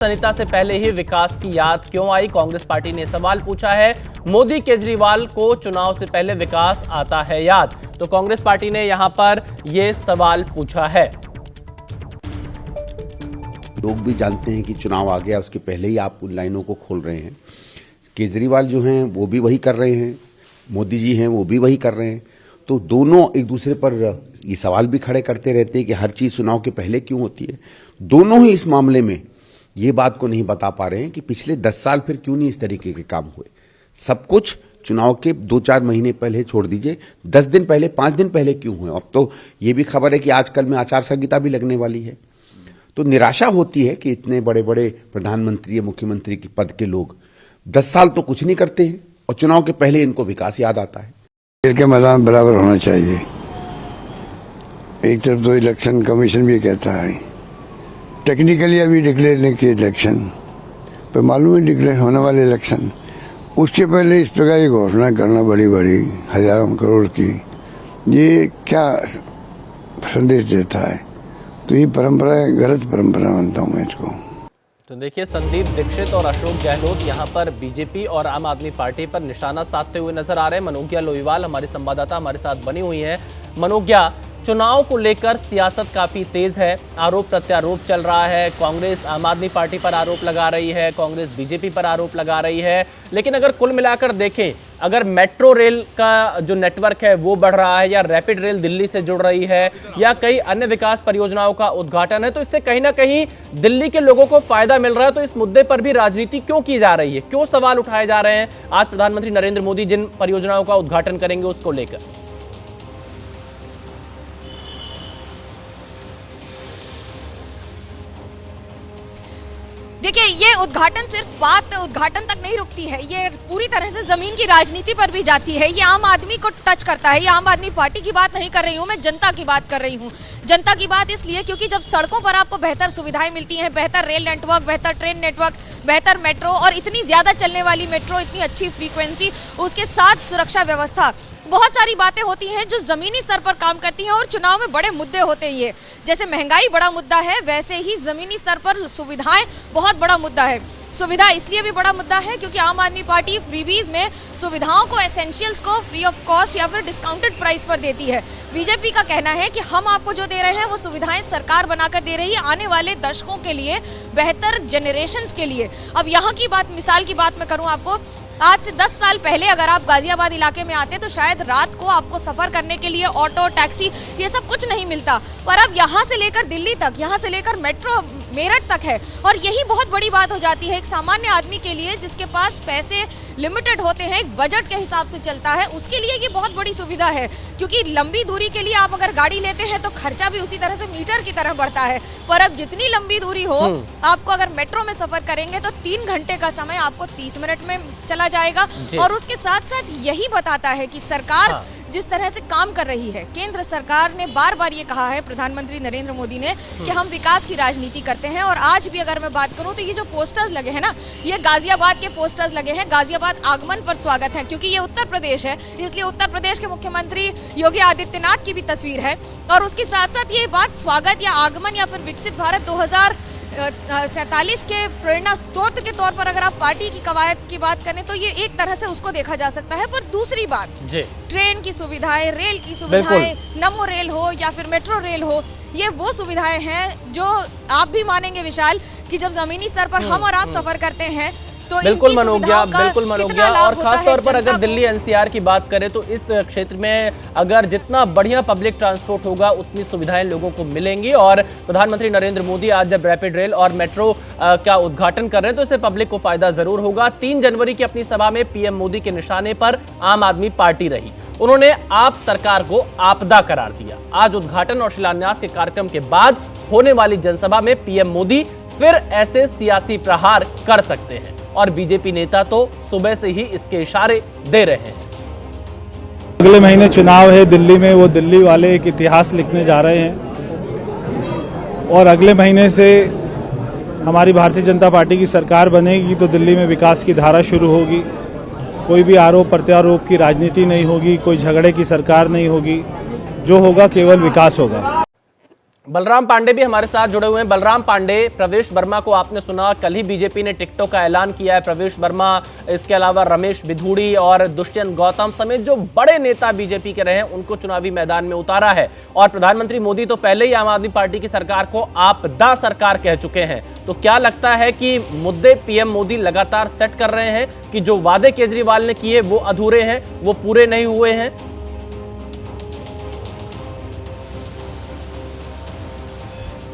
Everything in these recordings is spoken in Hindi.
सनिता से पहले ही विकास की याद क्यों आई? कांग्रेस पार्टी ने सवाल पूछा है। मोदी केजरीवाल को चुनाव से पहले विकास आता है याद, तो कांग्रेस पार्टी ने यहां पर यह सवाल पूछा है। लोग भी जानते हैं कि चुनाव आ गया, उसके पहले ही आप उन लाइनों को खोल रहे हैं। केजरीवाल जो हैं वो भी वही कर रहे हैं, मोदी जी हैं वो भी वही कर रहे हैं, तो दोनों एक दूसरे पर ये सवाल भी खड़े करते रहते हैं कि हर चीज चुनाव के पहले क्यों होती है। दोनों ही इस मामले में ये बात को नहीं बता पा रहे हैं कि पिछले 10 साल फिर क्यों नहीं इस तरीके के काम हुए। सब कुछ चुनाव के 2-4 महीने पहले छोड़ दीजिए, 10 दिन पहले 5 दिन पहले क्यों हुए। अब तो ये भी खबर है कि आजकल में आचार संहिता भी लगने वाली है, तो निराशा होती है कि इतने बड़े बड़े प्रधानमंत्री या मुख्यमंत्री के पद के लोग 10 साल तो कुछ नहीं करते हैं और चुनाव के पहले इनको विकास याद आता है। खेल के मैदान बराबर होना चाहिए। एक तरफ तो इलेक्शन कमीशन भी कहता है टेक्निकली अभी डिक्लेयर नहीं किए इलेक्शन, पर मालूम है डिक्लेयर होने वाले इलेक्शन, उसके पहले इस प्रकार की घोषणा करना बड़ी बड़ी हजारों करोड़ की, ये क्या संदेश देता है? तो ये परंपरा है, गलत परंपरा मानता हूँ मैं इसको। तो देखिए, संदीप दीक्षित और अशोक गहलोत यहां पर बीजेपी और आम आदमी पार्टी पर निशाना साधते हुए नजर आ रहे हैं। मनोज्ञा लोईवाल हमारी संवाददाता हमारे साथ बनी हुई है। मनोज्ञा, चुनाव को लेकर सियासत काफी तेज है, आरोप प्रत्यारोप चल रहा है। कांग्रेस आम आदमी पार्टी पर आरोप लगा रही है, कांग्रेस बीजेपी पर आरोप लगा रही है, लेकिन अगर कुल मिलाकर देखें, अगर मेट्रो रेल का जो नेटवर्क है वो बढ़ रहा है, या रैपिड रेल दिल्ली से जुड़ रही है, या कई अन्य विकास परियोजनाओं का उद्घाटन है, तो इससे कहीं ना कहीं दिल्ली के लोगों को फायदा मिल रहा है। तो इस मुद्दे पर भी राजनीति क्यों की जा रही है, क्यों सवाल उठाए जा रहे हैं आज प्रधानमंत्री नरेंद्र मोदी जिन परियोजनाओं का उद्घाटन करेंगे उसको लेकर? देखिए, ये उद्घाटन सिर्फ बात उद्घाटन तक नहीं रुकती है, ये पूरी तरह से जमीन की राजनीति पर भी जाती है। ये आम आदमी को टच करता है। ये आम आदमी पार्टी की बात नहीं कर रही हूँ मैं, जनता की बात कर रही हूँ। जनता की बात इसलिए क्योंकि जब सड़कों पर आपको बेहतर सुविधाएं मिलती हैं, बेहतर रेल नेटवर्क, बेहतर ट्रेन नेटवर्क, बेहतर मेट्रो, और इतनी ज्यादा चलने वाली मेट्रो, इतनी अच्छी फ्रीक्वेंसी, उसके साथ सुरक्षा व्यवस्था, बहुत सारी बातें होती हैं जो जमीनी स्तर पर काम करती हैं और चुनाव में बड़े मुद्दे होते हैं। ये जैसे महंगाई बड़ा मुद्दा है, वैसे ही जमीनी स्तर पर सुविधाएं बहुत बड़ा मुद्दा है। सुविधा इसलिए भी बड़ा मुद्दा है क्योंकि आम आदमी पार्टी फ्रीबीज में सुविधाओं को, एसेंशियल्स को फ्री ऑफ कॉस्ट या फिर डिस्काउंटेड प्राइस पर देती है। बीजेपी का कहना है कि हम आपको जो दे रहे हैं वो सुविधाएं सरकार बनाकर दे रही है आने वाले दशकों के लिए, बेहतर जनरेशंस के लिए। अब यहाँ की बात, मिसाल की बात मैं करूँ आपको, आज से 10 साल पहले अगर आप गाजियाबाद इलाके में आते तो शायद रात को आपको सफर करने के लिए ऑटो, टैक्सी, ये सब कुछ नहीं मिलता, पर अब यहाँ से लेकर दिल्ली तक, यहाँ से लेकर मेट्रो मेरठ तक है। और यही बहुत बड़ी बात हो जाती है एक सामान्य आदमी के लिए जिसके पास पैसे लिमिटेड होते हैं, एक बजट के हिसाब से चलता है, उसके लिए ये बहुत बड़ी सुविधा है। क्योंकि लंबी दूरी के लिए आप अगर गाड़ी लेते हैं तो खर्चा भी उसी तरह से मीटर की तरह बढ़ता है, पर अब जितनी लंबी दूरी हो, आपको अगर मेट्रो में सफर करेंगे तो 3 घंटे का समय आपको 30 मिनट में चला जाएगा। और उसके साथ साथ यही बताता है कि सरकार जिस तरह से काम कर रही है, केंद्र सरकार ने बार बार ये कहा है, प्रधानमंत्री नरेंद्र मोदी ने, कि हम विकास की राजनीति करते हैं। और आज भी अगर मैं बात करूं तो ये जो पोस्टर्स लगे हैं ना, ये गाजियाबाद के पोस्टर्स लगे हैं, गाजियाबाद आगमन पर स्वागत है, क्योंकि ये उत्तर प्रदेश है, इसलिए उत्तर प्रदेश के मुख्यमंत्री योगी आदित्यनाथ की भी तस्वीर है। और उसके साथ साथ ये बात स्वागत या आगमन या फिर विकसित भारत 2047 के प्रेरणा स्रोत के तौर पर अगर आप पार्टी की कवायद की बात करें तो ये एक तरह से उसको देखा जा सकता है। पर दूसरी बात, ट्रेन की सुविधाएं, रेल की सुविधाएं, नमो रेल हो या फिर मेट्रो रेल हो, ये वो सुविधाएं हैं जो आप भी मानेंगे विशाल कि जब जमीनी स्तर पर हम और आप सफर करते हैं तो बिल्कुल मनोज्ञा, और खास तौर पर अगर दिल्ली एनसीआर की बात करें तो इस क्षेत्र में अगर जितना बढ़िया पब्लिक ट्रांसपोर्ट होगा उतनी सुविधाएं लोगों को मिलेंगी। और प्रधानमंत्री नरेंद्र मोदी आज जब रैपिड रेल और मेट्रो का उद्घाटन कर रहे हैं तो इससे पब्लिक को फायदा जरूर होगा। 3 जनवरी की अपनी सभा में पीएम मोदी के निशाने पर आम आदमी पार्टी रही, उन्होंने आप सरकार को आपदा करार दिया। आज उद्घाटन और शिलान्यास के कार्यक्रम के बाद होने वाली जनसभा में पीएम मोदी फिर ऐसे सियासी प्रहार कर सकते हैं, और बीजेपी नेता तो सुबह से ही इसके इशारे दे रहे हैं। अगले महीने चुनाव है दिल्ली में, वो दिल्ली वाले एक इतिहास लिखने जा रहे हैं, और अगले महीने से हमारी भारतीय जनता पार्टी की सरकार बनेगी तो दिल्ली में विकास की धारा शुरू होगी। कोई भी आरोप प्रत्यारोप की राजनीति नहीं होगी, कोई झगड़े की सरकार नहीं होगी, जो होगा केवल विकास होगा। बलराम पांडे भी हमारे साथ जुड़े हुए हैं। बलराम पांडे, प्रवेश वर्मा को आपने सुना, कल ही बीजेपी ने टिकटों का ऐलान किया है। प्रवेश वर्मा, इसके अलावा रमेश बिधूड़ी और दुष्यंत गौतम समेत जो बड़े नेता बीजेपी के रहे हैं उनको चुनावी मैदान में उतारा है। और प्रधानमंत्री मोदी तो पहले ही आम आदमी पार्टी की सरकार को आपदा सरकार कह चुके हैं। तो क्या लगता है कि मुद्दे पीएम मोदी लगातार सेट कर रहे हैं कि जो वादे केजरीवाल ने किए वो अधूरे हैं, वो पूरे नहीं हुए हैं?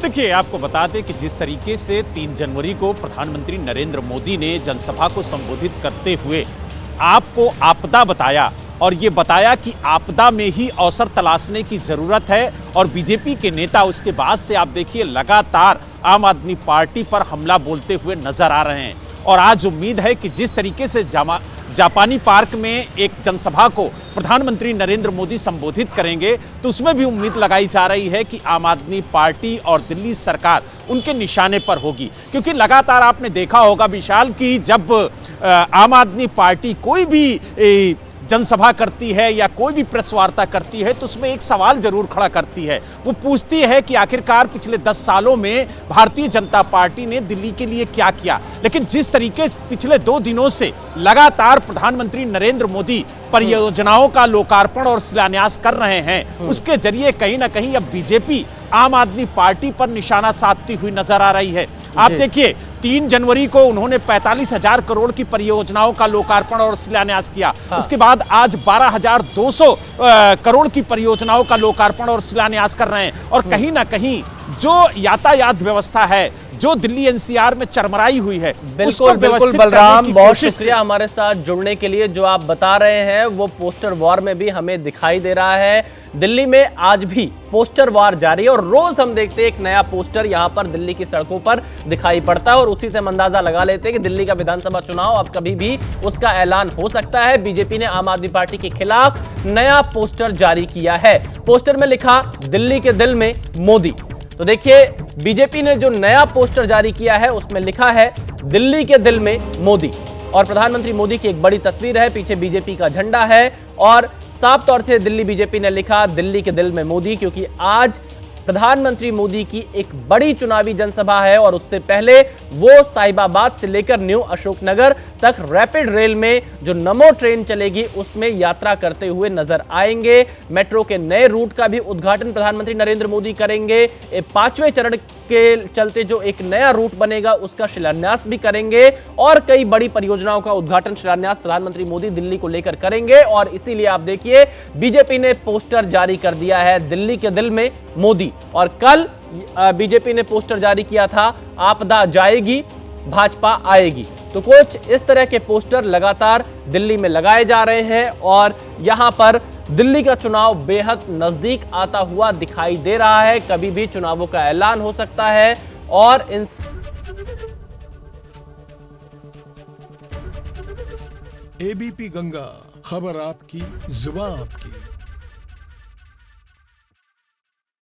देखिए, आपको बता दें कि जिस तरीके से 3 जनवरी को प्रधानमंत्री नरेंद्र मोदी ने जनसभा को संबोधित करते हुए आपको आपदा बताया और ये बताया कि आपदा में ही अवसर तलाशने की जरूरत है, और बीजेपी के नेता उसके बाद से आप देखिए लगातार आम आदमी पार्टी पर हमला बोलते हुए नजर आ रहे हैं। और आज उम्मीद है कि जिस तरीके से जापानी पार्क में एक जनसभा को प्रधानमंत्री नरेंद्र मोदी संबोधित करेंगे तो उसमें भी उम्मीद लगाई जा रही है कि आम आदमी पार्टी और दिल्ली सरकार उनके निशाने पर होगी। क्योंकि लगातार आपने देखा होगा विशाल कि जब आम आदमी पार्टी कोई भी जनसभा करती है या कोई भी प्रेस वार्ता करती है तो उसमें एक सवाल जरूर खड़ा करती है। वो पूछती है कि आखिरकार पिछले 10 सालों में भारतीय जनता पार्टी ने दिल्ली के लिए क्या किया। लेकिन जिस तरीके पिछले 2 दिनों से लगातार प्रधानमंत्री नरेंद्र मोदी परियोजनाओं का लोकार्पण और शिलान्यास कर रहे हैं, उसके जरिए कहीं ना कहीं अब बीजेपी आम आदमी पार्टी पर निशाना साधती हुई नजर आ रही है। आप देखिए 3 जनवरी को उन्होंने 45,000 करोड़ की परियोजनाओं का लोकार्पण और शिलान्यास किया। उसके बाद आज 12,200 करोड़ की परियोजनाओं का लोकार्पण और शिलान्यास कर रहे हैं। और कहीं ना कहीं जो यातायात व्यवस्था है, जो दिल्ली एनसीआर में चरमराई हुई है, बिल्कुल बिल्कुल बलराम, बहुत शुक्रिया हमारे साथ जुड़ने के लिए। जो आप बता रहे हैं वो पोस्टर वॉर में भी हमें दिखाई दे रहा है। दिल्ली में आज भी पोस्टर वॉर जारी है और रोज हम देखते हैं एक नया पोस्टर यहां पर दिल्ली की सड़कों पर दिखाई पड़ता है और उसी से हम अंदाजा लगा लेते हैं कि दिल्ली का विधानसभा चुनाव अब कभी भी उसका ऐलान हो सकता है। बीजेपी ने आम आदमी पार्टी के खिलाफ नया पोस्टर जारी किया है। पोस्टर में लिखा दिल्ली के दिल में मोदी। तो देखिए बीजेपी ने जो नया पोस्टर जारी किया है उसमें लिखा है दिल्ली के दिल में मोदी और प्रधानमंत्री मोदी की एक बड़ी तस्वीर है, पीछे बीजेपी का झंडा है और साफ तौर से दिल्ली बीजेपी ने लिखा दिल्ली के दिल में मोदी, क्योंकि आज प्रधानमंत्री मोदी की एक बड़ी चुनावी जनसभा है और उससे पहले वो साहिबाबाद से लेकर न्यू अशोकनगर तक रैपिड रेल में जो नमो ट्रेन चलेगी उसमें यात्रा करते हुए नजर आएंगे। मेट्रो के नए रूट का भी उद्घाटन प्रधानमंत्री नरेंद्र मोदी करेंगे। 5वें चरण के चलते जो एक नया रूट बनेगा उसका शिलान्यास भी करेंगे और कई बड़ी परियोजनाओं का उद्घाटन शिलान्यास प्रधानमंत्री मोदी दिल्ली को लेकर करेंगे। और इसीलिए आप देखिए बीजेपी ने पोस्टर जारी कर दिया है दिल्ली के दिल में मोदी। और कल बीजेपी ने पोस्टर जारी किया था आपदा जाएगी भाजपा आएगी। तो कुछ इस तरह के पोस्टर लगातार दिल्ली में लगाए जा रहे हैं और यहां पर दिल्ली का चुनाव बेहद नजदीक आता हुआ दिखाई दे रहा है। कभी भी चुनावों का ऐलान हो सकता है और इन एबीपी गंगा, खबर आपकी, जुबान आपकी।